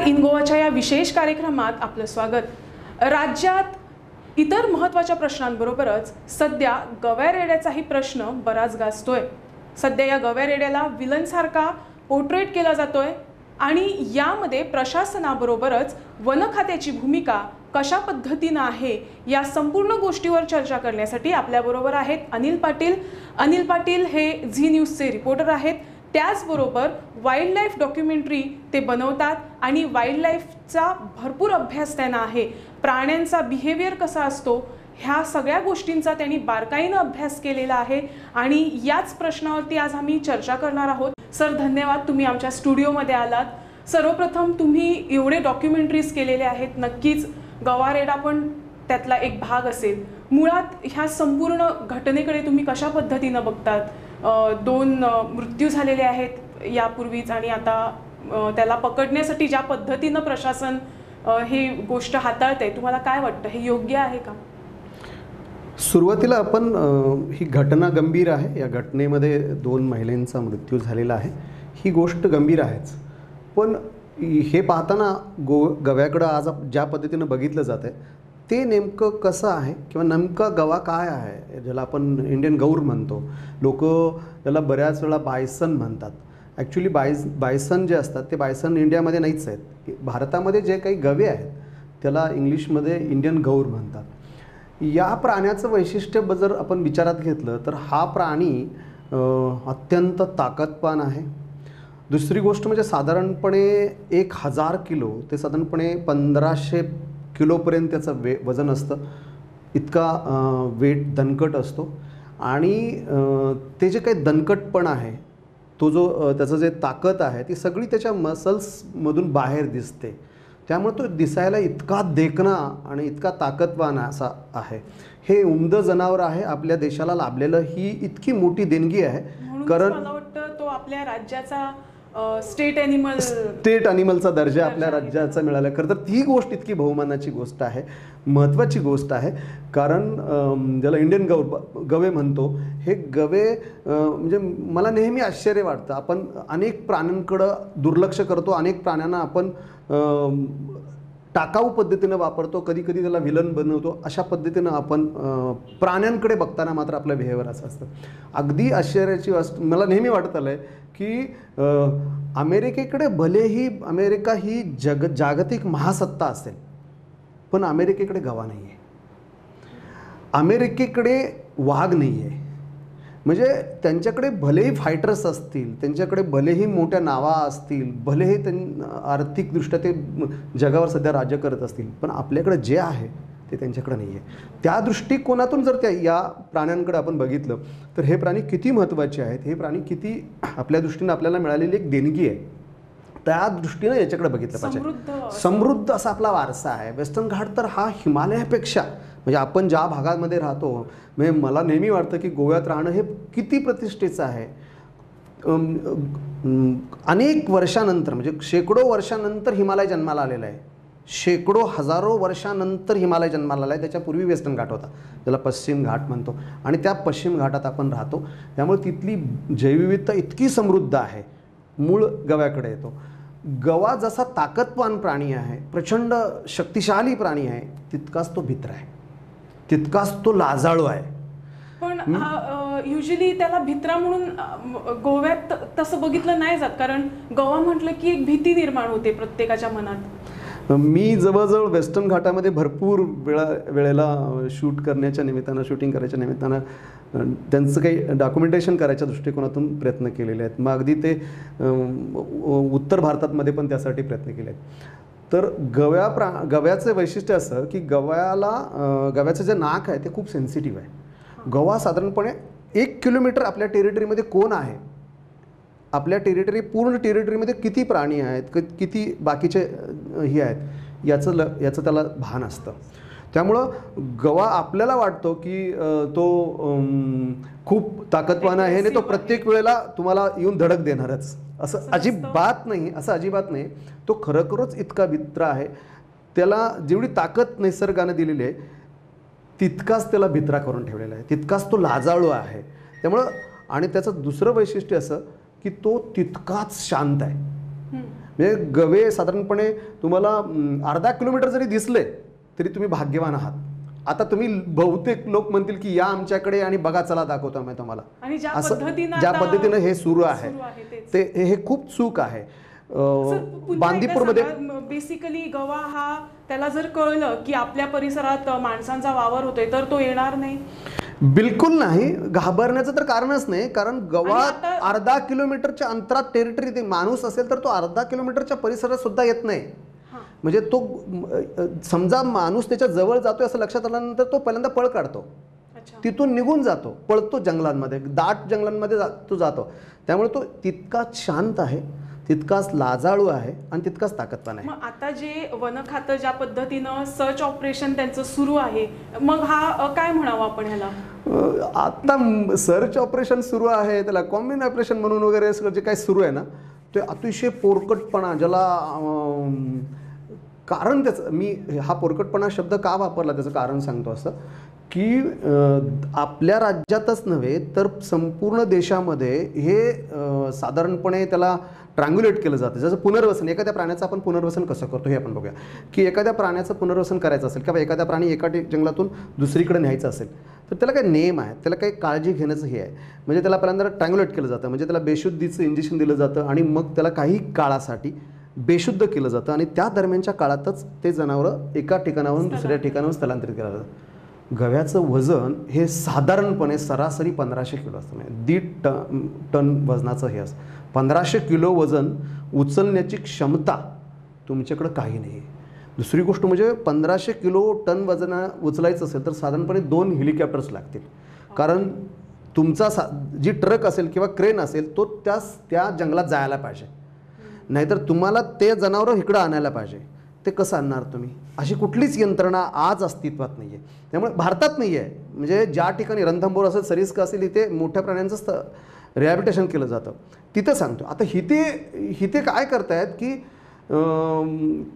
In गोवाच्या या विशेष कार्यक्रमात आपलं स्वागत। राज्यात इतर महत्त्वाच्या प्रश्नांबरोबरच सध्या गव्या रेड्याचाही प्रश्न बराच गाजतोय। सध्या या गव्या रेड्याला विलनसारखा पोर्ट्रेट केला जातोय आणि यामध्ये प्रशासनाबरोबरच वन खात्याची भूमिका कशा पद्धतीने आहे या संपूर्ण गोष्टीवर चर्चा करण्यासाठी आपल्याबरोबर आहेत अनिल पाटील। अनिल पाटील हे झी न्यूजचे रिपोर्टर आहेत, त्याचबरोबर वाईल्ड लाईफ डॉक्युमेंटरी ते बनवतात आणि वाईल्ड लाईफचा भरपूर अभ्यास त्यांना आहे। प्राण्यांचा बिहेवियर कसा असतो ह्या सगळ्या गोष्टींचा त्यांनी बारकाईने अभ्यास केलेला आहे आणि याच प्रश्नावरती आज आम्ही चर्चा करणार आहोत। सर धन्यवाद, तुम्ही आमच्या स्टुडिओमध्ये आलात। सर्वप्रथम तुम्ही एवढे डॉक्युमेंटरीज केलेले आहेत, नक्कीच गवा रेडा पण त्यातला एक भाग असेल। मुळात ह्या संपूर्ण घटनेकडे तुम्ही कशा पद्धतीने बघतात? 2 मृत्यू झालेले आहेत यापूर्वीच आणि आता त्याला पकडण्यासाठी ज्या पद्धतीने प्रशासन हे गोष्ट हाताळते, तुम्हाला काय वाटतं, हे योग्य आहे का? सुरुवातीला आपण ही घटना गंभीर आहे। या घटनेमध्ये 2 महिलांचा मृत्यू झालेला आहे। ही गोष्ट गंभीर आहेच, पण हे पाहताना गव्याकडं आज ज्या पद्धतीनं बघितलं जातं ते नेमकं कसं आहे किंवा नेमका गवा काय आहे, ज्याला आपण इंडियन गौर म्हणतो। लोक त्याला बऱ्याच वेळा बायसन म्हणतात। ॲक्च्युली बायसन जे असतात ते बायसन इंडियामध्ये नाहीच आहेत। भारतामध्ये जे काही गवे आहेत त्याला इंग्लिशमध्ये इंडियन गौर म्हणतात। या प्राण्याचं वैशिष्ट्य जर आपण विचारात घेतलं तर हा प्राणी अत्यंत ताकदवान आहे। दुसरी गोष्ट म्हणजे साधारणपणे 1000 किलो ते साधारणपणे 1500 किलोपर्यंत त्याचं वजन असतं। इतका वेट दणकट असतो आणि ते जे काही दणकटपण आहे, तो जो त्याचं जे ताकद आहे ती सगळी त्याच्या मसल्समधून बाहेर दिसते। त्यामुळे तो दिसायला इतका देखणा आणि इतका ताकदवान असा आहे। हे उमदं जनावर आहे, आपल्या देशाला लाभलेलं ही इतकी मोठी देणगी आहे। कारण मला वाटतं तो आपल्या राज्याचा स्टेट ॲनिमलचा दर्जा आपल्या राज्याचा मिळाला। खरं तर ती गोष्ट इतकी बहुमानाची गोष्ट आहे, महत्त्वाची गोष्ट आहे। कारण ज्याला इंडियन गवे म्हणतो, हे गवे म्हणजे मला नेहमी आश्चर्य वाटतं। आपण अनेक प्राण्यांकडं दुर्लक्ष करतो, अनेक प्राण्यांना आपण टाकाऊ पद्धतीनं वापरतो, कधी कधी त्याला विलन बनवतो। अशा पद्धतीनं आपण प्राण्यांकडे बघताना मात्र आपलं बिहेवियर असं असतं। अगदी आश्चर्याची गोष्ट मला नेहमी वाटत आलं आहे की अमेरिकेकडे भलेही अमेरिका ही जागतिक महासत्ता असेल, पण अमेरिकेकडे गवा नाही आहे, अमेरिकेकडे वाघ नाही आहे। म्हणजे त्यांच्याकडे भलेही फायटर्स असतील, त्यांच्याकडे भलेही मोठ्या नावा असतील, भलेही आर्थिकदृष्ट्या ते जगावर सध्या राज्य करत असतील, पण आपल्याकडे जे आहे ते त्यांच्याकडे नाही आहे। त्या दृष्टिकोनातून जर या प्राण्यांकडे आपण बघितलं तर हे प्राणी किती महत्त्वाचे आहेत, हे प्राणी किती आपल्या दृष्टीने आपल्याला मिळालेली एक देणगी आहे, त्या दृष्टीने याच्याकडे बघितलं पाहिजे। समृद्ध असा आपला वारसा आहे। वेस्टर्न घाट तर हा हिमालयापेक्षा म्हणजे आपण ज्या भागामध्ये राहतो, म्हणजे मला नेहमी वाटतं की गोव्यात राहणं हे किती प्रतिष्ठेचं आहे। अनेक वर्षानंतर म्हणजे शेकडो वर्षानंतर हिमालय जन्माला आलेला आहे, शेकडो हजारो वर्षानंतर हिमालय जन्माला आला आहे। त्याच्यापूर्वी वेस्टर्न घाट होता, ज्याला पश्चिम घाट म्हणतो, आणि त्या पश्चिम घाटात आपण राहतो। त्यामुळे तिथली जैवविविधता इतकी समृद्ध आहे, मूळ गव्याकडे येतो। गवा जसा ताकदवान प्राणी आहे, प्रचंड शक्तिशाली प्राणी आहे, तितकाच तो भित्र आहे, तितकाच तो लाजाळू आहे। पण युजली त्याला भित्रा म्हणून गोव्यात तसं बघितलं नाही जात, कारण गवा म्हटलं की एक भीती निर्माण होते प्रत्येकाच्या मनात। मी जवळजवळ वेस्टर्न घाटामध्ये भरपूर वेळेला शूटिंग करायच्या निमित्तानं त्यांचं काही डॉक्युमेंटेशन करायच्या दृष्टिकोनातून प्रयत्न केलेले आहेत। मग अगदी ते उत्तर भारतामध्ये पण त्यासाठी प्रयत्न केले आहेत। तर गव्याचं वैशिष्ट्य असं की गव्याचं जे नाक आहे ते खूप सेन्सिटिव्ह आहे। गवा साधारणपणे 1 किलोमीटर आपल्या टेरिटरीमध्ये कोण आहे, आपल्या पूर्ण टेरिटरीमध्ये किती प्राणी आहेत, किती बाकीचे हे आहेत, याचं त्याला भान असतं। त्यामुळं गवा आपल्याला वाटतो की तो खूप ताकदवान आहे आणि तो प्रत्येक वेळेला तुम्हाला येऊन धडक देणारच, असं अजिबात नाही। तो खरोखरच इतका भित्र आहे, त्याला जेवढी ताकद निसर्गाने दिलेली आहे तितकाच त्याला भित्रा करून ठेवलेला आहे, तितकाच तो लाजाळू आहे। त्यामुळं आणि त्याचं दुसरं वैशिष्ट्य असं की तो तितकाच शांत आहे। म्हणजे गवे साधारणपणे तुम्हाला अर्धा किलोमीटर जरी दिसले तरी तुम्ही भाग्यवान आहात. आता तुम्ही बहुतेक लोक म्हणतील की या आमच्याकडे आणि बघा चला दाखवतो मी तुम्हाला. आणि ज्या पद्धतीनं हे सुरू आहे ते हे खूप चूक आहे. बांदीपूरमध्ये बेसिकली गवा हा त्याला जर कळलं की आपल्या परिसरात माणसांचा वावर होतोय तर तो येणार नाही. बिलकुल नाही, घाबरण्याचं तर कारणच नाही. कारण गवा अर्धा किलोमीटरच्या अंतरात टेरिटरी, ते माणूस असेल तर तो अर्धा किलोमीटरच्या परिसरात सुद्धा येत नाही. म्हणजे तो समजा माणूस त्याच्या जवळ जातोय असं लक्षात आल्यानंतर तो पहिल्यांदा पळ काढतो, तिथून निघून जातो, पळतो जंगलांमध्ये, दाट जंगलांमध्ये तो जातो. त्यामुळे तो तितकाच शांत आहे, तितकाच लाजाळू आहे आणि तितकाच ताकदवान आहे. मग आता जे वन खातं ज्या पद्धतीनं सर्च ऑपरेशन त्यांचं सुरू आहे, मग हा काय म्हणावं आपण ह्याला? आता सर्च ऑपरेशन सुरू आहे, त्याला कॉम्बिन ऑपरेशन म्हणून वगैरे सगळं जे काही सुरू आहे ना, ते अतिशय पोरकटपणा, ज्याला कारण त्याचं, मी हा पोरकटपणा शब्द का वापरला त्याचं कारण सांगतो. असं की आपल्या राज्यातच नव्हे तर संपूर्ण देशामध्ये हे साधारणपणे त्याला ट्रँग्युलेट केलं जातं. जसं पुनर्वसन, एखाद्या प्राण्याचं आपण पुनर्वसन कसं करतो हे आपण बघूया. की एखाद्या प्राण्याचं पुनर्वसन करायचं असेल किंवा एखाद्या प्राणी एका जंगलातून दुसरीकडे न्यायचं असेल तर त्याला काही नेम आहे, त्याला काही काळजी घेण्याचं हे आहे. म्हणजे त्याला पहिल्यांदा ट्रँग्युलेट केलं जातं, म्हणजे त्याला बेशुद्धीचं इंजेक्शन दिलं जातं आणि मग त्याला काही काळासाठी बेशुद्ध केलं जातं आणि त्या दरम्यानच्या काळातच ते जनावरं एका ठिकाणावरून दुसऱ्या ठिकाणावर स्थलांतरित केलं जातं. गव्याचं वजन हे साधारणपणे सरासरी 1500 किलो असतं. म्हणजे 1.5 टन वजनाचं हे असतं. 1500 किलो वजन उचलण्याची क्षमता तुमच्याकडं काही नाही आहे. दुसरी गोष्ट म्हणजे 1500 किलो टन वजन उचलायचं असेल तर साधारणपणे 2 हेलिकॉप्टर्स लागतील. कारण तुमचा जी ट्रक असेल किंवा क्रेन असेल तो त्या जंगलात जायला पाहिजे, नाहीतर तुम्हाला ते जनावरं इकडं आणायला पाहिजे. ते कसं आणणार तुम्ही? अशी कुठलीच यंत्रणा आज अस्तित्वात नाही आहे. त्यामुळे भारतात नाही आहे. म्हणजे ज्या ठिकाणी रणथंबोर असेल, सरिस्का असेल, इथे मोठ्या प्राण्यांचं रिहॅबिलिटेशन केलं जातं, तिथं सांगतो. आता हिते काय करतायत की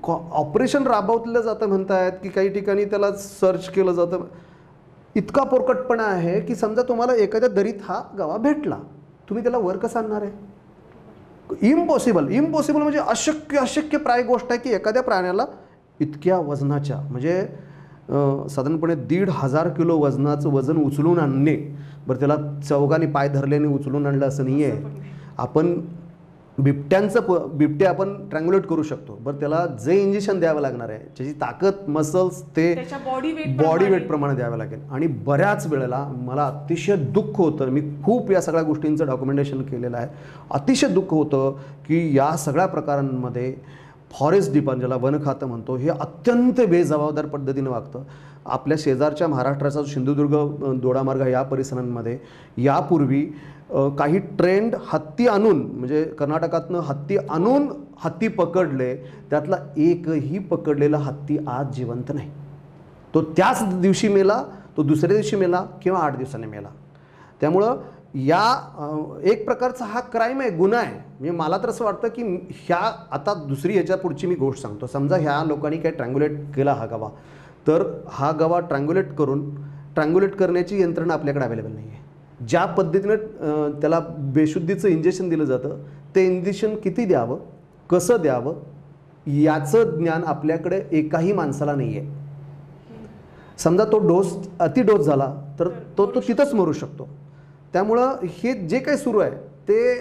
ऑपरेशन राबवलं जातं म्हणतायत की काही ठिकाणी त्याला सर्च केलं जातं. इतका पोरकटपणा आहे की समजा तुम्हाला एखाद्या दरीत हा गवा भेटला, तुम्ही त्याला वर कसं आणणार आहे? इम्पॉसिबल म्हणजे अशक्य प्राय गोष्ट आहे की एखाद्या प्राण्याला इतक्या वजनाच्या, म्हणजे साधारणपणे 1,500 किलो वजनाचं वजन उचलून आणणे. बरं, त्याला चौघाने पाय धरल्याने उचलून आणलं असं नाही आहे. आपण बिबटे आपण ट्रँग्युलेट करू शकतो. बरं, त्याला जे इंजेक्शन द्यावं लागणार आहे, त्याची ताकद, मसल्स, ते बॉडी वेट प्रमाणे द्यावं लागेल. आणि बऱ्याच वेळेला मला अतिशय दुःख होतं, मी खूप या सगळ्या गोष्टींचं डॉक्युमेंटेशन केलेलं आहे, अतिशय दुःख होतं की या सगळ्या प्रकारांमध्ये फॉरेस्ट डिपार्टमेंट, ज्याला वन खातं म्हणतो, हे अत्यंत बेजबाबदार पद्धतीनं वागतं. आपल्या शेजारच्या महाराष्ट्राचा सिंधुदुर्ग दोडामार्ग या परिसरांमध्ये यापूर्वी काही ट्रेंड हत्ती आणून, म्हणजे कर्नाटकातनं हत्ती आणून हत्ती पकडले, त्यातला एकही पकडलेला हत्ती आज जिवंत नाही. तो त्याच दिवशी मेला, तो दुसऱ्या दिवशी मेला किंवा 8 दिवसांनी मेला. त्यामुळं एक प्रकारचा हा क्राईम आहे, गुन्हा आहे. म्हणजे मला तर असं वाटतं की आता दुसरी याच्या पुढची मी गोष्ट सांगतो. समजा ह्या लोकांनी काही ट्रँग्युलेट केला हा गवा, तर हा गवा ट्रँग्युलेट करण्याची यंत्रणा आपल्याकडे अवेलेबल नाही आहे. ज्या पद्धतीनं त्याला बेशुद्धीचं इंजेक्शन दिलं जातं, ते इंजेक्शन किती द्यावं, कसं द्यावं, याचं ज्ञान आपल्याकडे एकाही माणसाला नाही आहे. समजा तो अति डोस झाला तर तो तिथंच मरू शकतो. त्यामुळं हे जे काही सुरू आहे ते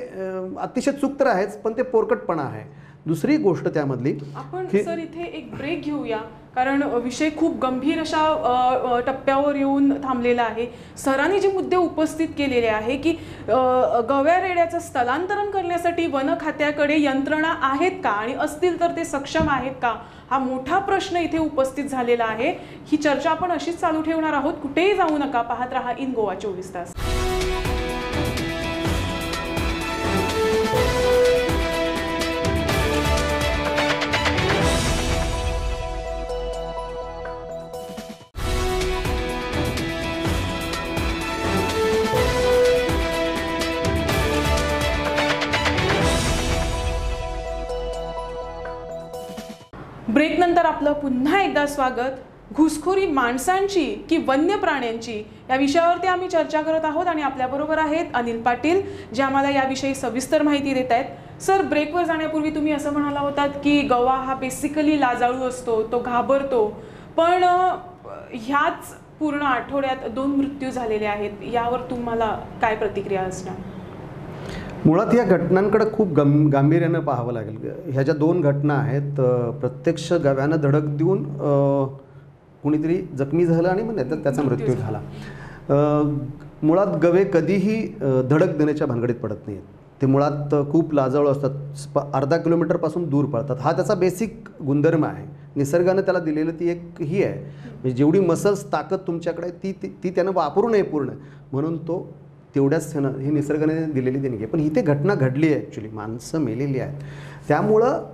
अतिशय चूक तर आहेच, पण ते पोरकटपणा आहे. दुसरी गोष्ट त्यामधली, आपण सर इथे एक ब्रेक घेऊया, कारण विषय खूप गंभीर अशा टप्प्यावर येऊन थांबलेला आहे. सरांनी जे मुद्दे उपस्थित केलेले आहे की गव्या रेड्याचं स्थलांतरण करण्यासाठी वन खात्याकडे यंत्रणा आहेत का, आणि असतील तर ते सक्षम आहेत का, हा मोठा प्रश्न इथे उपस्थित झालेला आहे. ही चर्चा आपण अशीच चालू ठेवणार आहोत. कुठेही जाऊ नका, पाहत रहा इन गोवा 24 तास. ब्रेक नंतर आपलं पुन्हा एकदा स्वागत. घुसखोरी माणसांची की वन्य प्राण्यांची या विषयावरती आम्ही चर्चा करत आहोत आणि आपल्याबरोबर आहेत अनिल पाटील, जे आम्हाला याविषयी सविस्तर माहिती देत आहेत. सर, ब्रेकवर जाण्यापूर्वी तुम्ही असं म्हणाला होतात की गवा हा बेसिकली लाजाळू असतो, तो घाबरतो, पण ह्याच पूर्ण आठवड्यात 2 मृत्यू झालेले आहेत. यावर तुम्हाला काय प्रतिक्रिया असणार? मुळात या घटनांकडे खूप गांभीर्यानं पाहावं लागेल. ह्या ज्या 2 घटना आहेत, प्रत्यक्ष गव्यानं धडक देऊन कुणीतरी जखमी झालं आणि मग त्याचा मृत्यू झाला. मुळात गवे कधीही धडक देण्याच्या भानगडीत पडत नाहीत. ते मुळात खूप लाजाळू असतात, अर्धा किलोमीटरपासून दूर पळतात. हा त्याचा बेसिक गुणधर्म आहे. निसर्गानं त्याला दिलेलं ती एक ही आहे, म्हणजे जेवढी मसल्स ताकद तुमच्याकडे आहे ती त्यानं वापरू नये पूर्ण, म्हणून तो तेवढ्याच त्यानं ही निसर्गाने दिलेली देणगी आहे. पण इथे घटना घडली आहे, ॲक्च्युली माणसं मेलेली आहेत. त्यामुळं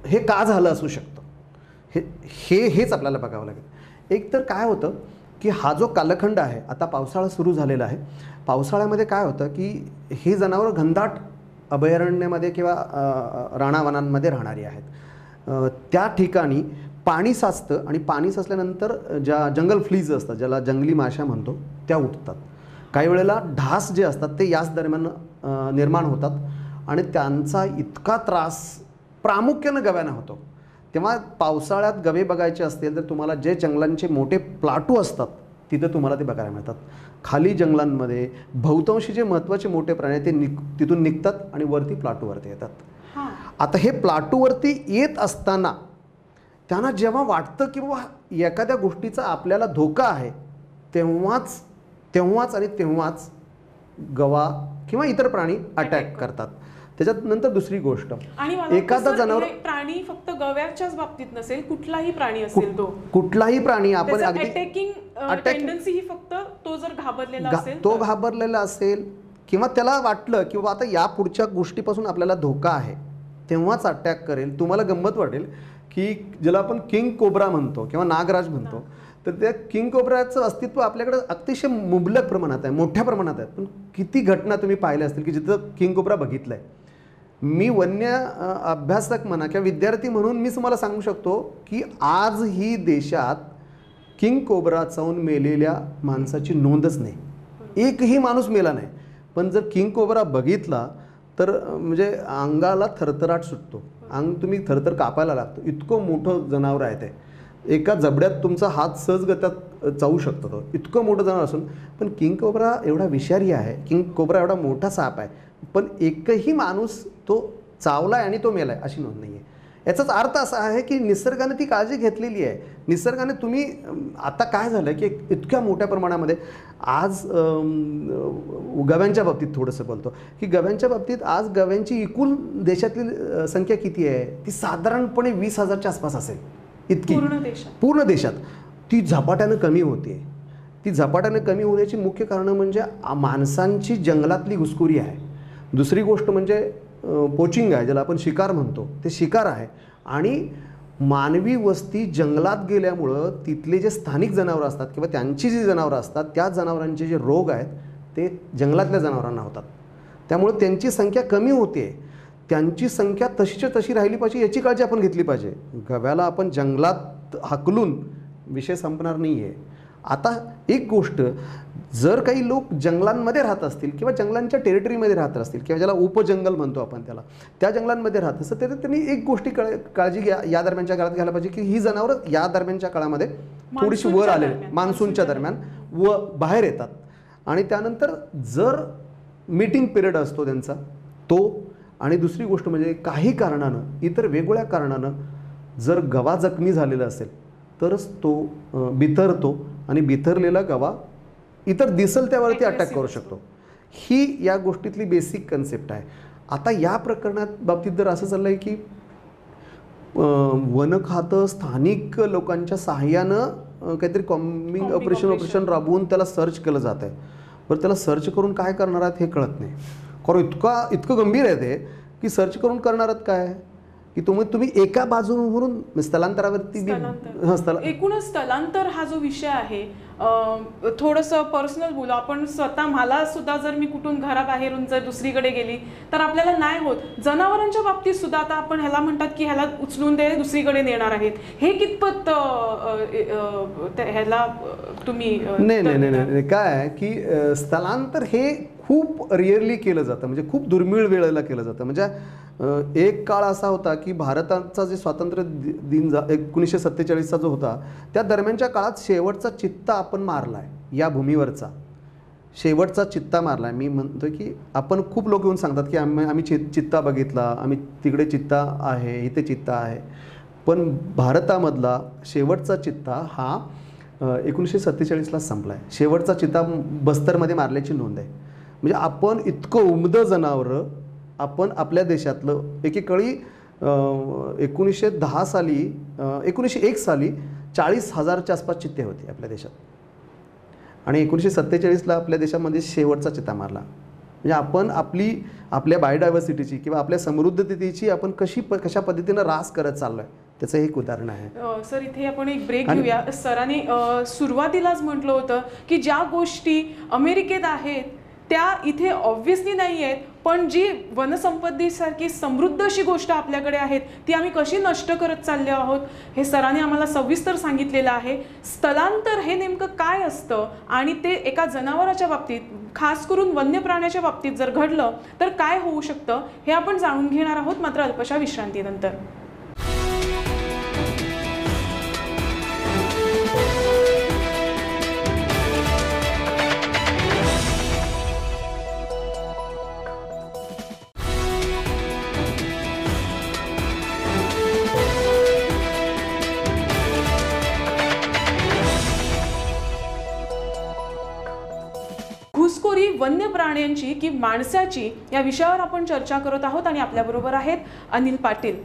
हे का झालं असू शकतं हेच आपल्याला बघावं लागेल. एक तर काय होतं की हा जो कालखंड आहे, आता पावसाळा सुरू झालेला आहे. पावसाळ्यामध्ये काय होतं की ही जनावरं घनदाट अभयारण्यामध्ये किंवा रानावनांमध्ये राहणारी आहेत. त्या ठिकाणी पाणी साचतं आणि पाणी साचल्यानंतर ज्या जंगल फ्लीज असतात, ज्याला जंगली माशा म्हणतो, त्या उठतात. काही वेळेला ढास जे असतात ते याच दरम्यान निर्माण होतात आणि त्यांचा इतका त्रास प्रामुख्यानं गव्यांना होतो. तेव्हा पावसाळ्यात गवे बघायचे असतील तर तुम्हाला जे जंगलांचे मोठे प्लाटू असतात तिथं तुम्हाला ते बघायला मिळतात. खाली जंगलांमध्ये बहुतांशी जे महत्त्वाचे मोठे प्राणी आहेत ते तिथून निघतात आणि वरती प्लाटूवरती येतात. आता हे प्लाटूवरती येत असताना त्यांना जेव्हा वाटतं की बाबा एखाद्या गोष्टीचा आपल्याला धोका आहे, तेव्हाच गवा किंवा इतर प्राणी अटॅक करतात. त्याच्यात नंतर दुसरी गोष्ट, एखादा जनावर, प्राणी फक्त गव्याच्याच बाबतीत नसेल, कुठलाही प्राणी असेल, कुठलाही प्राणी आपण अटॅकिंग टेंडन्सी ही फक्त तो जर घाबरलेला असेल किंवा त्याला वाटलं की बाबा आता या पुढच्या गोष्टीपासून आपल्याला धोका आहे तेव्हाच अटॅक करेल. तुम्हाला गंमत वाटेल की ज्याला आपण किंग कोब्रा म्हणतो किंवा नागराज म्हणतो, तर त्या किंग कोब्राचं अस्तित्व आपल्याकडे अतिशय मुबलक प्रमाणात आहे, मोठ्या प्रमाणात आहे. पण किती घटना तुम्ही पाहिल्या असतील की जिथं किंग कोब्रा बघितलं आहे. मी वन्य अभ्यासक म्हणा किंवा विद्यार्थी म्हणून मी तुम्हाला सांगू शकतो की आजही देशात किंग कोब्रा चावून मेलेल्या माणसाची नोंदच नाही, एकही माणूस मेला नाही. पण जर किंग कोब्रा बघितला तर म्हणजे अंगाला थरथराट सुटतो, तुम्ही थरथर कापायला लागतो. इतकं मोठं जनावर आहे ते, एका जबड्यात तुमचा हात सहजगत्यात चावू शकतो तो, इतकं मोठं जनावर असून. पण किंग कोब्रा एवढा विषारी आहे, किंग कोब्रा एवढा मोठा साप आहे, पण एकही माणूस तो चावलाय आणि तो मेलाय अशी नोंद नाही आहे. याचाच अर्थ असा आहे की निसर्गाने ती काळजी घेतलेली आहे. निसर्गाने तुम्ही आता काय झालं की इतक्या मोठ्या प्रमाणामध्ये आज गव्यांच्या बाबतीत थोडंसं बोलतो की गव्यांच्या बाबतीत आज गव्यांची एकूण देशातली संख्या किती आहे, ती साधारणपणे 20,000च्या आसपास असेल. इतकी पूर्ण देशात ती झपाट्यानं कमी होते. ती झपाट्यानं कमी होण्याची मुख्य कारणं म्हणजे माणसांची जंगलातली घुसखोरी आहे. दुसरी गोष्ट म्हणजे पोचिंग आहे, ज्याला आपण शिकार म्हणतो, ते शिकार आहे. आणि मानवी वस्ती जंगलात गेल्यामुळं तिथले जे स्थानिक जनावरं असतात किंवा त्यांची जी जनावरं असतात त्या जनावरांचे जे रोग आहेत ते जंगलातल्या जनावरांना होतात. त्यामुळे त्यांची संख्या कमी होते. त्यांची संख्या तशीच्या तशी राहिली पाहिजे याची काळजी आपण घेतली पाहिजे. गव्याला आपण जंगलात हाकलून विषय संपणार नाही आहे. आता एक गोष्ट, जर काही लोक जंगलांमध्ये राहत असतील किंवा जंगलांच्या टेरिटरीमध्ये राहत असतील किंवा ज्याला उपजंगल म्हणतो आपण त्याला, त्या जंगलांमध्ये राहत असतं, तर त्यांनी एक गोष्टी काळजी या दरम्यानच्या काळात घ्यायला पाहिजे की ही जनावरं या दरम्यानच्या काळामध्ये थोडीशी वर आले, मान्सूनच्या दरम्यान व बाहेर येतात. आणि त्यानंतर जर मीटिंग पिरियड असतो त्यांचा तो, आणि दुसरी गोष्ट म्हणजे काही कारणानं, इतर वेगवेगळ्या कारणानं जर गवा जखमी झालेला असेल तरच तो बिथरतो आणि बिथरलेला गवा इतर दिसल त्यावरती अटॅक करू शकतो. ही या गोष्टीतली बेसिक कन्सेप्ट आहे. आता या प्रकरणात बाबतीत जर असं चाललं आहे की वन खातं स्थानिक लोकांच्या सहाय्यानं काहीतरी कॉम्बिंग ऑपरेशन राबवून त्याला सर्च केलं जात आहे. बरं, त्याला सर्च करून काय करणार आहेत हे कळत नाही, कारण इतकं गंभीर आहे ते की सर्च करून करणार आहेत काय की तुम्ही एका बाजूवरून स्थलांतरावरती एकूणच स्थलांतर हा जो विषय आहे थोडंसं पर्सनल बोलू आपण. स्वतः मला सुद्धा जर मी कुठून घराबाहेरून जर दुसरीकडे गेली तर आपल्याला नाही होत. जनावरांच्या बाबतीत सुद्धा आता आपण ह्याला म्हणतात की ह्याला उचलून ते दुसरीकडे नेणार आहेत, हे कितपत ह्याला तुम्ही नाही काय की स्थलांतर हे खूप रिअरली केलं जातं, म्हणजे खूप दुर्मिळ वेळेला केलं जातं. म्हणजे एक काळ असा होता की भारताचा जे स्वातंत्र्य दिन 1947चा जो होता, त्या दरम्यानच्या काळात शेवटचा चित्ता आपण मारला आहे, या भूमीवरचा शेवटचा चित्ता मारला आहे. मी म्हणतो की आपण खूप लोक येऊन सांगतात की आम्ही चित्ता बघितला, आम्ही तिकडे चित्ता आहे, इथे चित्ता आहे, पण भारतामधला शेवटचा चित्ता हा 1947ला संपला आहे. शेवटचा चित्ता बस्तरमध्ये मारल्याची नोंद आहे. म्हणजे आपण इतकं उमदं जनावरं आपण आपल्या देशातलं एकेकाळी 1910 साली 1901 साली 40,000च्या आसपास चित्ते होते आपल्या देशात, आणि 1947ला आपल्या देशामध्ये शेवटचा चित्ता मारला. म्हणजे आपण आपल्या बायोडायव्हर्सिटीची किंवा आपल्या समृद्धतेची आपण कशा पद्धतीनं ऱ्हास करत चाललो आहे त्याचं एक उदाहरण आहे. सर, इथे आपण एक ब्रेक घेऊया. सरांनी सुरुवातीलाच म्हटलं होतं की ज्या गोष्टी अमेरिकेत आहेत त्या इथे ऑब्व्हियसली नाही आहेत, पण जी वनसंपत्तीसारखी समृद्ध अशी गोष्ट आपल्याकडे आहेत ती आम्ही कशी नष्ट करत चाललो आहोत हे सरांनी आम्हाला सविस्तर सांगितलेलं आहे. स्थलांतर हे नेमकं काय असतं आणि ते एका जनावराच्या बाबतीत, खास करून वन्य प्राण्याच्या बाबतीत जर घडलं तर काय होऊ शकतं हे आपण जाणून घेणार आहोत, मात्र अल्पशा विश्रांतीनंतर. घुसखोरी वन्य प्राण्यांची की माणसाची या विषयावर आपण चर्चा करत आहोत आणि आपल्याबरोबर आहेत अनिल पाटील.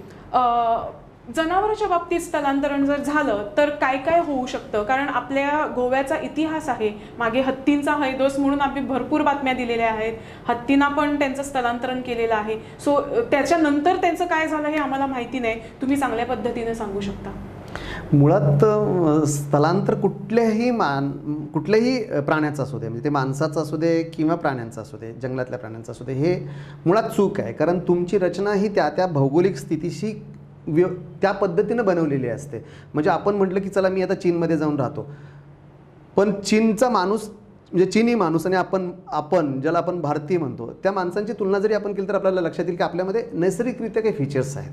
जनावरांच्या बाबतीत स्थलांतरण जर झालं तर काय काय होऊ शकतं, कारण आपल्या गोव्याचा इतिहास आहे. मागे हत्तींचा हैदोस म्हणून आम्ही भरपूर बातम्या दिलेल्या आहेत, हत्तींना पण त्यांचं स्थलांतरण केलेलं आहे. सो त्याच्यानंतर त्यांचं काय झालं हे आम्हाला माहिती नाही, तुम्ही चांगल्या पद्धतीने सांगू शकता. मुळात स्थलांतर कुठल्याही प्राण्याचं असू दे, म्हणजे ते माणसाचं असू दे किंवा प्राण्यांचं असू दे, जंगलातल्या प्राण्यांचं असू दे, हे मुळात चूक आहे. कारण तुमची रचना ही त्या भौगोलिक स्थितीशी त्या पद्धतीनं बनवलेली असते. म्हणजे आपण म्हटलं की चला मी आता चीनमध्ये जाऊन राहतो, पण चीनचा माणूस म्हणजे चीनी माणूस आणि आपण ज्याला आपण भारतीय म्हणतो त्या माणसांची तुलना जरी आपण केली तर आपल्याला लक्षात येईल की आपल्यामध्ये नैसर्गिकरित्या काही फीचर्स आहेत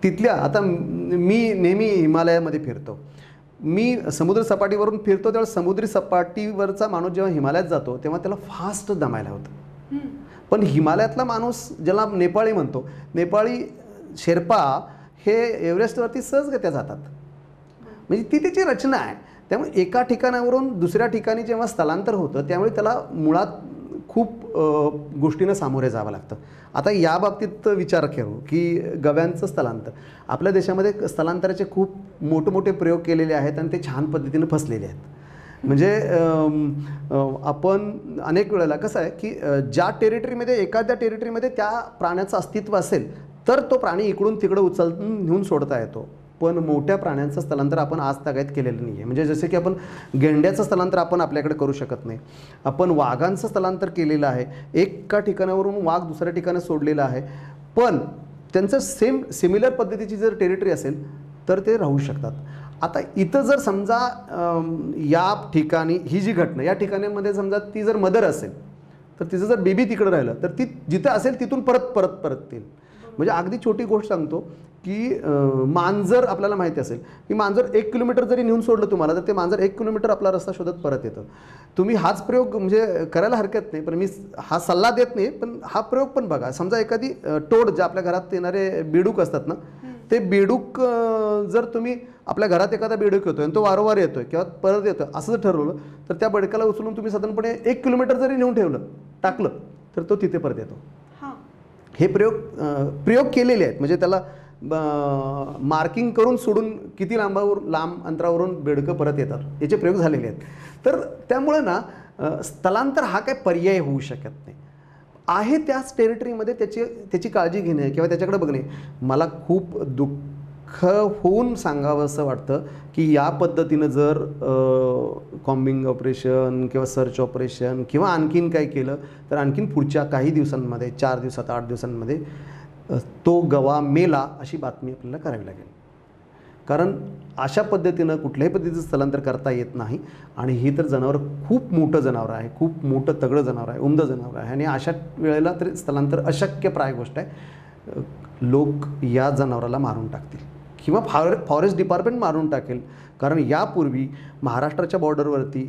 तिथल्या. आता मी नेहमी हिमालयामध्ये फिरतो, मी समुद्र सपाटीवरून फिरतो, त्यावेळेस समुद्री सपाटीवरचा माणूस जेव्हा हिमालयात जातो तेव्हा त्याला फास्ट दमायला होतं. पण हिमालयातला माणूस ज्याला नेपाळी म्हणतो, नेपाळी शेर्पा हे एव्हरेस्टवरती सहजगत्या जातात. म्हणजे ती त्याची रचना आहे. त्यामुळे एका ठिकाणावरून दुसऱ्या ठिकाणी जेव्हा स्थलांतर होतं त्यामुळे त्याला मुळात खूप गोष्टींना सामोरे जावं लागतं. आता या बाबतीत विचार करू की गव्यांचं स्थलांतर, आपल्या देशामध्ये स्थलांतराचे खूप मोठे प्रयोग केलेले आहेत आणि ते छान पद्धतीनं फसलेले आहेत. म्हणजे आपण अनेक वेळेला कसं आहे की ज्या टेरिटरीमध्ये एखाद्या टेरिटरीमध्ये त्या प्राण्याचं अस्तित्व असेल तर तो प्राणी इकडून तिकडं उचलून नेऊन सोडता येतो, पण मोठ्या प्राण्यांचं स्थलांतर आपण आज तागायत केलेलं नाही आहे. म्हणजे जसे की आपण गेंड्याचं स्थलांतर आपण आपल्याकडे करू शकत नाही, आपण वाघांचं स्थलांतर केलेलं आहे, एका ठिकाणावरून वाघ दुसऱ्या ठिकाणी सोडलेला आहे, पण त्यांचं सिमिलर पद्धतीची जर टेरिटरी असेल तर ते राहू शकतात. आता इथं जर समजा या ठिकाणी ही जी घटना या ठिकाणामध्ये समजा ती जर मदर असेल तर तिचं जर बेबी तिकडं राहिलं तर ती जिथं असेल तिथून परत येईल. म्हणजे अगदी छोटी गोष्ट सांगतो की मांजर आपल्याला माहिती असेल की मांजर 1 किलोमीटर जरी नेऊन सोडलं तुम्हाला तर ते मांजर 1 किलोमीटर आपला रस्ता शोधत परत येतं. तुम्ही हाच प्रयोग म्हणजे करायला हरकत नाही, पण मी हा सल्ला देत नाही, पण हा प्रयोग पण बघा. समजा एखादी टोड जे आपल्या घरात येणारे बेडूक असतात ना, ते बेडूक जर तुम्ही आपल्या घरात एखादा बेडूक येतोय आणि तो वारंवार येतोय किंवा परत येतोय असं जर ठरवलं तर त्या बेडकाला उचलून तुम्ही साधारणपणे 1 किलोमीटर जरी नेऊन टाकलं तर तो तिथे परत येतो. हे प्रयोग केलेले आहेत. म्हणजे त्याला मार्किंग करून सोडून किती लांब अंतरावरून बेडकं परत येतात याचे प्रयोग झालेले आहेत. तर त्यामुळं ना स्थलांतर हा काय पर्याय होऊ शकत नाही आहे. त्याच टेरिटरीमध्ये त्याची काळजी घेणे किंवा त्याच्याकडे बघणे. मला खूप दुःख होऊन सांगावं असं वाटतं की या पद्धतीनं जर कॉम्बिंग ऑपरेशन किंवा सर्च ऑपरेशन किंवा आणखीन काय केलं तर आणखीन पुढच्या काही दिवसांमध्ये 4 दिवसात 8 दिवसांमध्ये तो गवा मेला अशी बातमी आपल्याला करावी लागेल. कारण अशा पद्धतीनं कुठल्याही पद्धतीचं स्थलांतर करता येत नाही. आणि ही तर जनावर खूप मोठं जनावर आहे, खूप मोठं तगडं जनावर आहे, उमदं जनावर आहे. आणि अशा वेळेला तरी स्थलांतर अशक्यप्राय गोष्ट आहे. लोक या जनावराला मारून टाकतील किंवा फॉरेस्ट डिपार्टमेंट मारून टाकेल. कारण यापूर्वी महाराष्ट्राच्या बॉर्डरवरती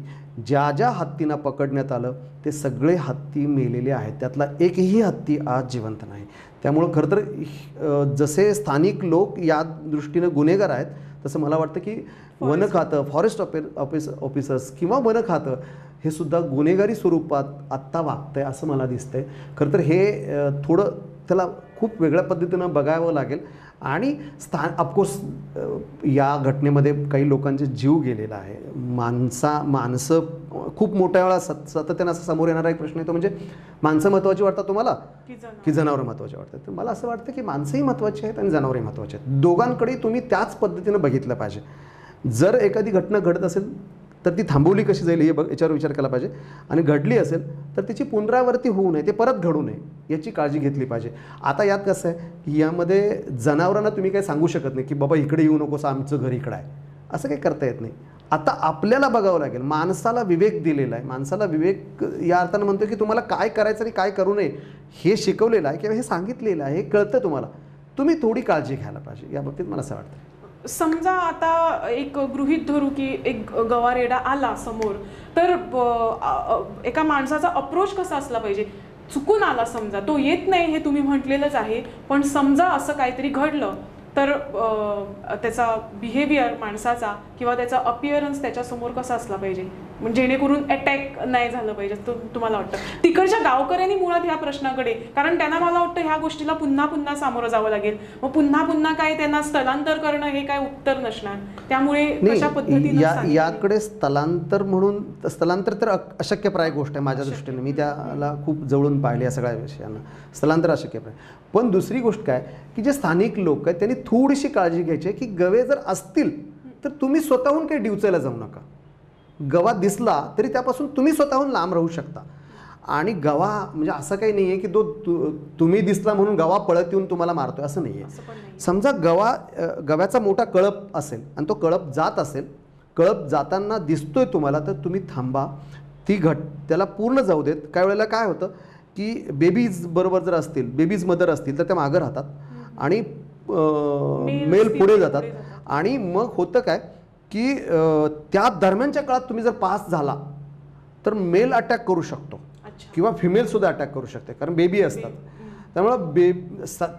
ज्या ज्या हत्तींना पकडण्यात आलं ते सगळे हत्ती मेलेले आहेत. त्यातला एकही हत्ती आज जिवंत नाही. त्यामुळं खरं तर जसे स्थानिक लोक या दृष्टीनं गुन्हेगार आहेत, तसं मला वाटतं की वन खातं, फॉरेस्ट ऑफिसर्स किंवा वन खातं हे सुद्धा गुन्हेगारी स्वरूपात आत्ता वागतंय असं मला दिसतंय. खरं तर हे थोडं त्याला खूप वेगळ्या पद्धतीनं बघावं लागेल. आणि ऑफकोर्स या घटनेमध्ये काही लोकांचे जीव गेलेला आहे. माणसं खूप मोठ्या वेळा सातत्यानं असं समोर येणारा एक प्रश्न येतो, म्हणजे माणसं महत्त्वाची वाटतात तुम्हाला की जनावरं महत्त्वाची वाटतात? तर मला असं वाटतं की माणसंही महत्त्वाची आहेत आणि जनावरही महत्त्वाची आहेत. दोघांकडे तुम्ही त्याच पद्धतीनं बघितलं पाहिजे. जर एखादी घटना घडत असेल तर ती थांबवली कशी जाईल याच्यावर विचार केला पाहिजे. आणि घडली असेल तर तिची पुनरावृत्ती होऊ नये, ते परत घडू नये याची काळजी घेतली पाहिजे. आता यात कसं आहे की यामध्ये जनावरांना तुम्ही काही सांगू शकत नाही की बाबा इकडे येऊ नकोस, आमचं घर इकडं आहे, असं काही करता येत नाही. आता आपल्याला बघावं लागेल. माणसाला विवेक दिलेला आहे. माणसाला विवेक या अर्थानं म्हणतो की तुम्हाला काय करायचं आणि काय करू नये हे शिकवलेलं आहे किंवा हे सांगितलेलं आहे, हे कळतं तुम्हाला. तुम्ही थोडी काळजी घ्यायला पाहिजे या बाबतीत मला असं वाटतं. समजा आता एक गृहीत धरू की एक गवारेडा आला समोर, तर एका माणसाचा अप्रोच कसा असला पाहिजे? चुकून आला समजा, तो येत नाही हे तुम्ही म्हटलेलंच आहे, पण समजा असं काहीतरी घडलं तर त्याचा बिहेवियर माणसाचा किंवा त्याचा अपिअरन्स त्याच्यासमोर कसा असला पाहिजे म्हणजे जेणेकरून अटॅक नाही झालं पाहिजे तुम्हाला वाटतं? तिकडच्या गावकऱ्यांनी मुळात ह्या प्रश्नाकडे, कारण त्यांना मला वाटतं ह्या गोष्टीला पुन्हा पुन्हा सामोरं जावं लागेल, मग पुन्हा पुन्हा काय त्यांना स्थलांतर करणं हे काय उत्तर नसणार. त्यामुळे कशा पद्धतीने याकडे स्थलांतर तर अशक्यप्राय गोष्ट आहे माझ्या दृष्टीने. मी त्याला खूप जवळून पाहिले या सगळ्या विषयांना. स्थलांतर अशक्यप्राय. पण दुसरी गोष्ट काय की जे स्थानिक लोक आहेत त्यांनी थोडीशी काळजी घ्यायची की गवे जर असतील तर तुम्ही स्वतःहून काही डिवचायला जाऊ नका. गवा दिसला तरी त्यापासून तुम्ही स्वतःहून लांब राहू शकता. आणि गवा म्हणजे असं काही नाही आहे की तुम्ही दिसला म्हणून गवा पळत येऊन तुम्हाला मारतोय, असं नाही आहे. समजा गव्याचा मोठा कळप असेल आणि तो कळप जात असेल, कळप जाताना दिसतोय तुम्हाला, तर तुम्ही थांबा. त्याला पूर्ण जाऊ देत. काही वेळेला काय होतं की बेबीज बरोबर जर असतील, बेबीज मदर असतील तर त्या मागं राहतात आणि मेल पुढे जातात. आणि मग होतं काय की त्या दरम्यानच्या काळात तुम्ही जर पास झाला तर मेल अटॅक करू शकतो किंवा फिमेलसुद्धा अटॅक करू शकते, कारण बेबी असतात. त्यामुळं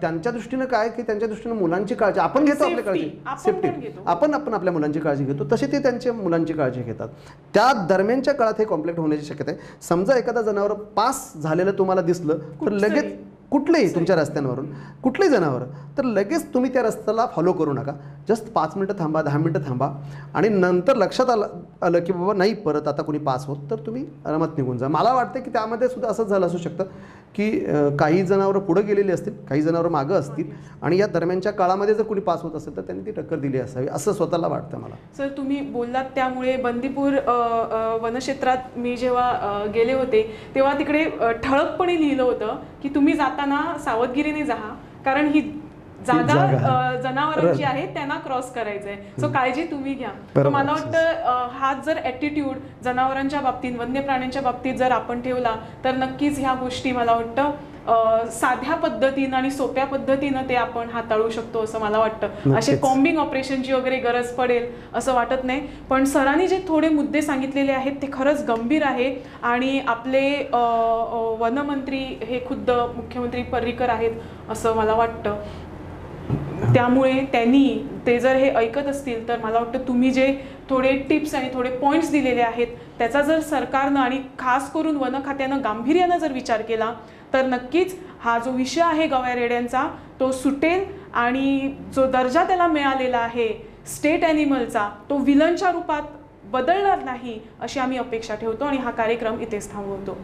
त्यांच्या दृष्टीनं काय की त्यांच्या दृष्टीनं मुलांची काळजी आपण घेतो, आपल्या काळजी सेफ्टी आपण आपल्या मुलांची काळजी घेतो, तसे ते त्यांच्या मुलांची काळजी घेतात. त्या दरम्यानच्या काळात हे कॉन्फ्लिक्ट होण्याची शक्यता आहे. समजा एखादा जनावर पास झालेलं तुम्हाला दिसलं तर लगेच कुठलेही तुमच्या रस्त्यांवरून कुठलेही जनावर तर लगेच तुम्ही त्या रस्त्याला फॉलो करू नका. जस्ट 5 मिनटं थांबा, 10 मिनटं थांबा आणि नंतर लक्षात आलं की बाबा नाही परत आता कोणी पास होत तर तुम्ही आरामात निघून जा. मला वाटतं की त्यामध्ये सुद्धा असंच झालं असू शकतं की काही जनावरं पुढे गेलेली असतील, काही जनावरं मागं असतील आणि या दरम्यानच्या काळामध्ये जर कोणी पास होत असेल तर त्यांनी ती टक्कर दिली असावी असं स्वतःला वाटतं मला. सर तुम्ही बोललात त्यामुळे बंदीपूर वनक्षेत्रात मी जेव्हा गेले होते तेव्हा तिकडे ठळकपणे लिहिलं होतं की तुम्ही जाताना सावधगिरीने जा, कारण ही जागा जनावरांची आहे, त्यांना क्रॉस करायचंय, सो काळजी तुम्ही घ्या. मला वाटतं हा जर ॲटिट्यूड जनावरांच्या बाबतीत, वन्य प्राण्यांच्या बाबतीत जर आपण ठेवला तर नक्कीच ह्या गोष्टी मला वाटतं साध्या पद्धतीनं आणि सोप्या पद्धतीनं ते आपण हाताळू शकतो असं मला वाटतं. असे कॉम्बिंग ऑपरेशनची वगैरे गरज पडेल असं वाटत नाही. पण सरांनी जे थोडे मुद्दे सांगितलेले आहेत ते खरंच गंभीर आहे आणि आपले वनमंत्री हे खुद्द मुख्यमंत्री पर्रिकर आहेत असं मला वाटतं. त्यामुळे त्यांनी ते जर हे ऐकत असतील तर मला वाटतं तुम्ही जे थोडे टिप्स आणि थोडे पॉईंट्स दिलेले आहेत त्याचा जर सरकारनं आणि खास करून वन खात्यानं गांभीर्यानं जर विचार केला तर नक्कीच हा जो विषय आहे गव्यारेड्यांचा तो सुटेल आणि जो दर्जा त्याला मिळालेला आहे स्टेट ॲनिमलचा तो विलनच्या रूपात बदलणार नाही अशी आम्ही अपेक्षा ठेवतो आणि हा कार्यक्रम इथेच थांबवतो.